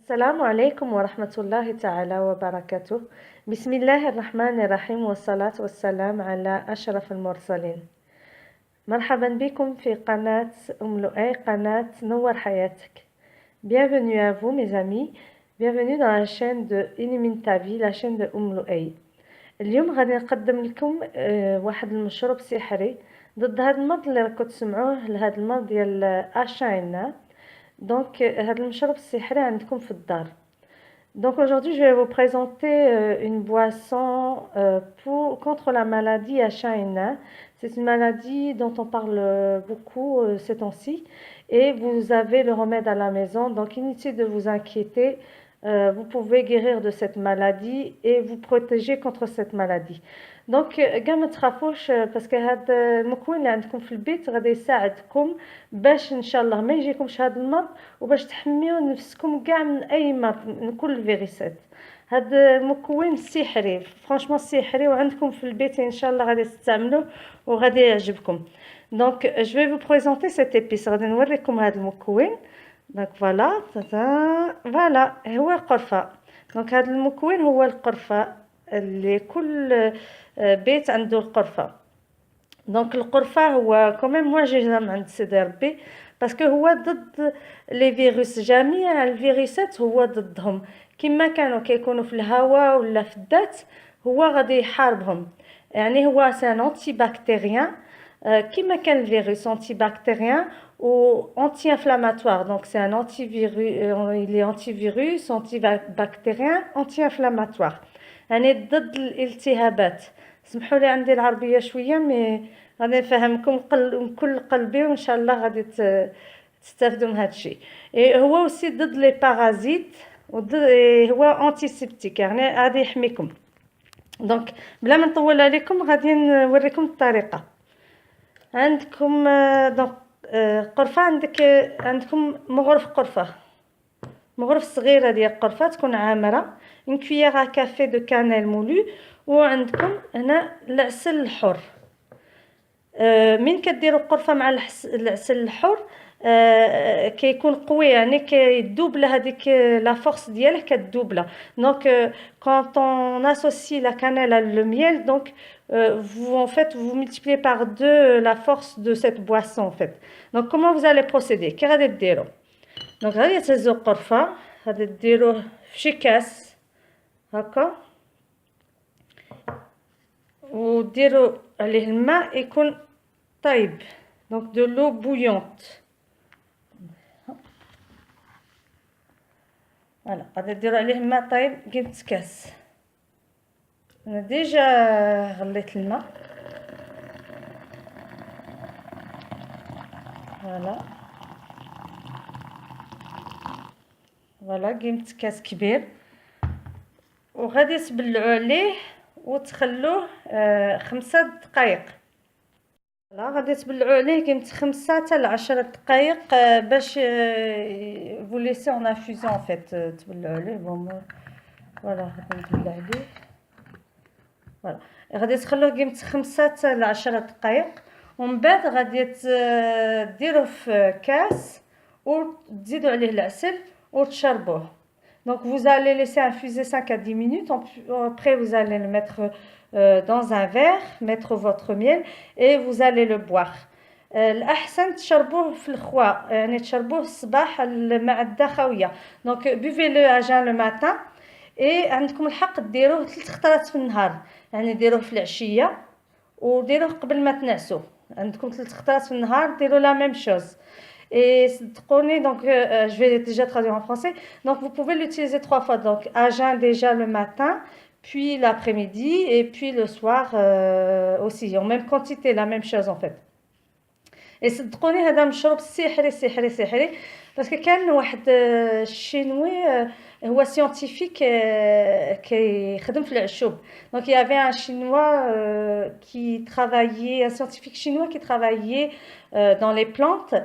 السلام عليكم ورحمة الله تعالى وبركاته. بسم الله الرحمن الرحيم والصلاة والسلام على أشرف المرسلين. مرحبا بكم في قناة لؤي، قناة نور حياتك. Bienvenue à vous mes amis, bienvenue dans la chaîne de Illumine ta vie, la chaîne de لؤي. اليوم غادي نقدم لكم واحد المشروب سحري ضد هذا المرض اللي راكم تسمعوه، لهذا المرض ديال اشاينا. Donc هذا المشروب السحري عندكم في الدار. Donc aujourd'hui je vais vous présenter une boisson contre la maladie Asha'ina. C'est une maladie dont on parle beaucoup ces temps-ci et vous avez le remède à la maison, donc inutile de vous inquiéter. Vous pouvez guérir de cette maladie et vous protéger contre cette maladie. دونك كاع ما تخافوش، باسكو هاد المكون اللي عندكم في البيت غادي يساعدكم باش ان شاء الله ما يجيكمش هاد المرض، وباش تحميو نفسكم كاع من اي مرض، من كل الفيروسات. هاد المكون سحري، فرانشمون سحري، وعندكم في البيت ان شاء الله غادي تستعملوه وغادي يعجبكم. دونك جو في فو بريزونتي سيت ايبيس، غادي نوريكم هاد المكون. دونك فوالا هو القرفه. دونك هاد المكون هو القرفه اللي كل بيت عنده القرفه. دونك القرفه هو كوميم معجزه من عند سيدي ربي، باسكو هو ضد لي فيروس، جميع الفيروسات هو ضدهم. كما كانوا كيكونوا في الهواء ولا في الذات، هو غادي يحاربهم. يعني هو سان انتي بكتيريان، كما كان الفيروس انتي بكتيريان و انتي انفلاماتوار. دونك سي ان انتي فيروس، لي انتي فيروس، انتي بكتيريان، انتي انفلاماتوار، يعني ضد الالتهابات. سمحوا لي عندي العربيه شويه، مي غادي نفهمكم من كل قلبي، وان شاء الله غادي تستافدوا من هذا الشيء. هو وسي ضد لي بارازيت، هو انتيسيبتيك، يعني غادي يحميكم. دونك بلا ما نطول عليكم غادي نوريكم الطريقه. عندكم دونك قرفه، عندكم مغرف قرفه، مغرف صغيره ديال القرفه تكون عامره، une cuillère à café de cannelle moulue، وعندكم هنا العسل الحر. من كديروا القرفه مع العسل الحر كيكون قوي، يعني كيدوب له هذيك لا فورس ديالها، كتدوب له. دونك quand on associe la cannelle à le miel، donc vous en fait vous multipliez par deux la force de cette boisson en fait. Donc comment vous allez procéder؟ كي غادي ديروا؟ دونك غادي تهزوا القرفه، غادي ديروه في شي كاس هكا، وديروا عليه الماء يكون طيب، دونك دو لو بويونت. فوالا غادي ديروا عليه الماء طيب قيمة كاس. انا ديجا غليت الماء، فوالا قيمة كاس كبير، وغادي تبلعوا عليه وتخلوه 5 دقائق. لا غادي تبلعوا عليه قيمة 5 حتى ل 10 دقائق باش فو ليسي اون انفوزيون ان فيت. تبلعوا عليه فوالا غادي نتبلع عليه، فوالا غادي تخلوه قيمة 5 حتى ل 10 دقائق، ومن بعد غادي ديروه في كاس وتزيدوا عليه العسل وتشربوه. Donc vous allez laisser infuser 5 à 10 minutes. Après vous allez le mettre dans un verre, mettre votre miel et vous allez le boire. الأحسن تشربوه في الخواء، يعني تشربوه الصباح المعدة خاوية. Donc buvez-le à jeun le matin. et عندكم الحق ديروه 3 خطرات في النهار، يعني ديروه في العشية وديروه قبل ما تنعسوا. عندكم 3 خطرات في النهار ديروا la même chose. Et donc je vais déjà traduire en français. Donc vous pouvez l'utiliser 3 fois, donc à jeun déjà le matin, puis l'après-midi et puis le soir aussi, en même quantité, la même chose en fait. Et صدقوني هذا مشروب سحري سحري سحري، باسكو كان واحد الشينوي هو سيانتيفيك كيخدم في العشوب. Donc il y avait un chinois qui travaillait, un scientifique chinois qui travaillait dans les plantes,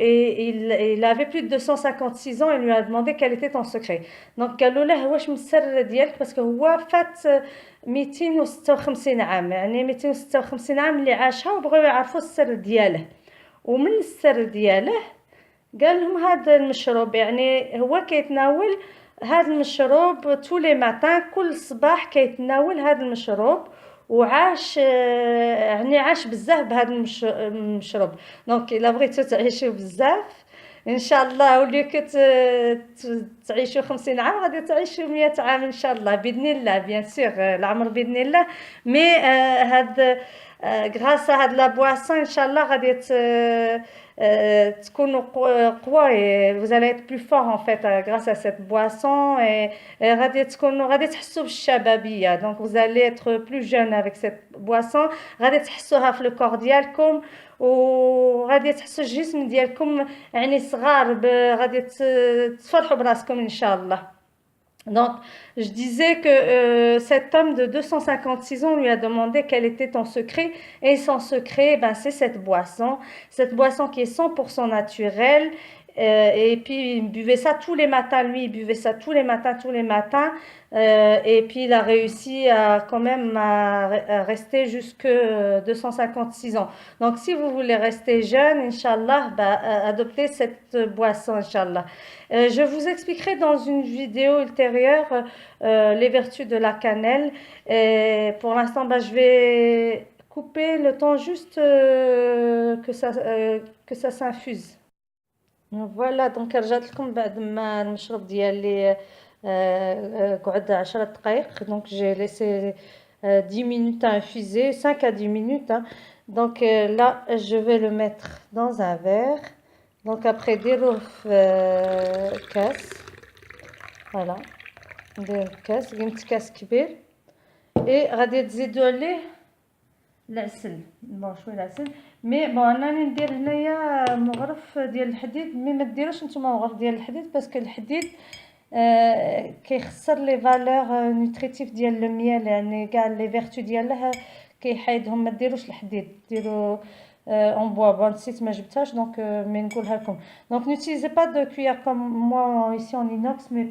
et il avait plus de 256 ans. Il lui a demandé quel était ton secret. Donc قالوا له واش من السر ديالك، باسكو هو فات 256 عام، يعني 256 عام اللي عاشها، وبغاو يعرفوا السر دياله. ومن السر دياله قال لهم هذا المشروب يعني هو كيتناول هذا المشروب تولي ماتان، كل صباح كيتناول هذا المشروب، وعاش يعني عاش بزاف بهذا المشروب. دونك الا بغيتو تعيشوا بزاف ان شاء الله، وليو تعيشوا 50 عام غادي تعيشوا 100 عام ان شاء الله باذن الله، بيان سور العمر باذن الله. مي هاد غراس هاد لا بواسون ان شاء الله غادي تكونوا قوي. vous allez être plus fort en fait grâce à cette boisson et غادي تحسوا بالشبابيه. donc vous allez être plus jeune avec cette boisson، غادي تحسوها في الكور ديالكم، وغادي تحسوا الجسم ديالكم يعني صغار، غادي تفرحوا براسكم ان شاء الله. Donc, je disais que cet homme de 256 ans lui a demandé quel était ton secret. Et son secret, ben, c'est cette boisson qui est 100% naturelle. Et puis, il buvait ça tous les matins. Lui, il buvait ça tous les matins. Et puis, il a réussi quand même à rester jusque 256 ans. Donc, si vous voulez rester jeune, Inch'Allah, ben, adoptez cette boisson, Inch'Allah. Je vous expliquerai dans une vidéo ultérieure les vertus de la cannelle. Et pour l'instant, ben, je vais couper le temps juste que ça s'infuse. فوالا دونك رجعت لكم بعد ما المشروب ديالي قعد 10 دقائق. دونك جي ليسي 10 minutes à infuser, 5 à 10 minutes hein. Donc là je vais le mettre dans un verre. Donc après ديروه في كاس، فوالا ندير كاس، قيمة كاس كبير، اي غادي تزيدوا عليه العسل، بون شويه العسل. مي بون انني ندير هنايا مغرف ديال الحديد، مي ما ديروش نتوما مغرف ديال الحديد باسكو الحديد كيخسر لي فالور نوتريتيف ديال المياه، يعني كاع لي فيرتو ديالها كيحيدهم. ما ديروش الحديد، ديروا en bois. Bon, نسيت ما جبتهاش دونك مي نقولها لكم. Donc n'utilisez pas de cuillère comme moi ici en inox, mais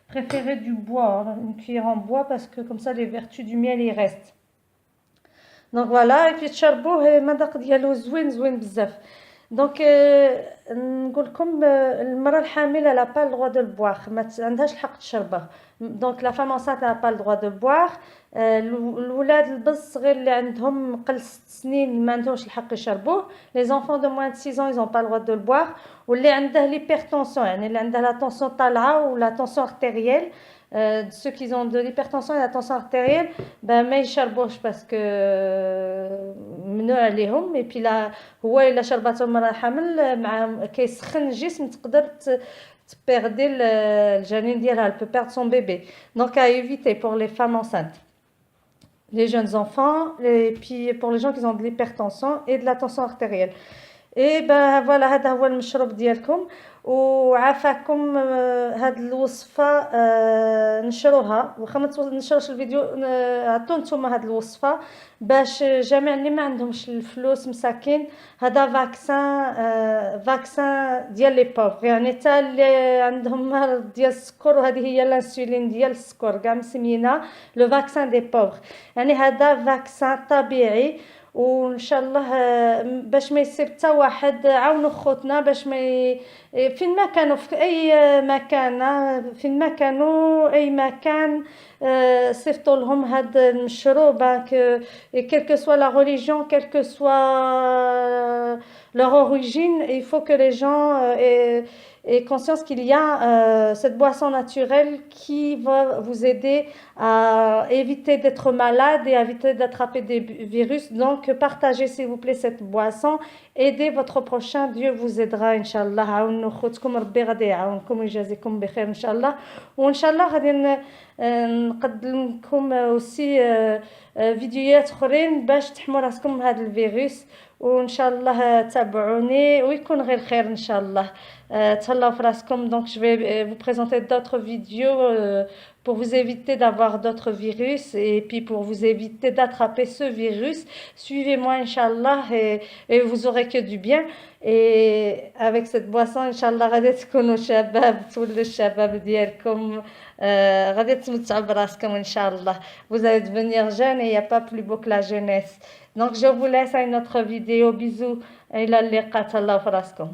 préférez du bois, une cuillère en bois, parce que comme ça les vertus du miel y restent. دونك فوالا كي تشربوه المذاق ديالو زوين بزاف. دونك نقول لكم المراه الحامل لا با الدروا دو البواغ، ما عندهاش الحق تشربه. دونك لا فام انسات لا با الدروا دو البواغ. الولاد البز صغير اللي عندهم قل 6 سنين ما عندهمش الحق يشربوه. لي زونفون دو موان دو 6 ans ils ont pas le droit de le boire. واللي عنده ليبرتونسيون يعني اللي عنده لا طونسيون طالعه ولا طونسيون ارتيريال، ceux qui ont de l'hypertension et la tension artérielle ben ما يشربوش باسكو ممنوع عليهم. اي بي لا هو الا شربته المراه حامل مع كيسخن الجسم تقدر تبيردي الجنين ديالها، elle peut perdre son bébé. Donc à éviter pour les femmes enceintes, les jeunes enfants, et puis pour les gens qui ont de l'hypertension et de la tension artérielle. Et ben voilà هذا هو المشروب ديالكم، وعافاكم هاد الوصفه نشروها. واخا ما نشروش الفيديو عطوا نتوما هاد الوصفه باش جميع اللي ما عندهمش الفلوس مساكين. هذا فاكسان ديال لي بوفر، يعني حتى اللي عندهم مرض ديال السكر، وهذه هي الانسولين ديال السكر كاع مسمينا لو فاكسان دي بوفر. يعني هذا فاكسان طبيعي، وان شاء الله باش ما يصيب حتى واحد. عاونوا خوتنا باش ما فين ما كانوا، في اي مكان، فين ما كانوا اي مكان صيفطوا لهم هذا المشروب. quelle que soit la religion, quelle que soit leur origine, il faut que les gens aient conscience qu'il y a cette boisson naturelle qui va vous aider à éviter d'être malade et à éviter d'attraper des virus. Donc partagez s'il vous plaît cette boisson, aidez votre prochain, Dieu vous aidera Inch'Allah. عاونوا خوتكم ربي غادي يعاونكم ويجازيكم بخير ان شاء الله. وان شاء الله غادي نقدم لكم اوسي فيديوهات اخرين باش تحموا راسكم من هذا الفيروس. وان شاء الله تابعوني ويكون غير خير ان شاء الله. تهلاو في راسكم. Donc je vais vous présenter d'autres vidéos pour vous éviter d'avoir d'autres virus et puis pour vous éviter d'attraper ce virus. Suivez-moi Inch'Allah et vous aurez que du bien. Et avec cette boisson Inch'Allah غادي تكونوا شباب، تولوا الشباب ديالكم، غادي تمتعوا براسكم ان شاء الله. Vous allez devenir jeune et il n'y a pas plus beau que la jeunesse. Donc je vous laisse à une autre vidéo. Bisous, إلى اللقاء، تهلاو في راسكم.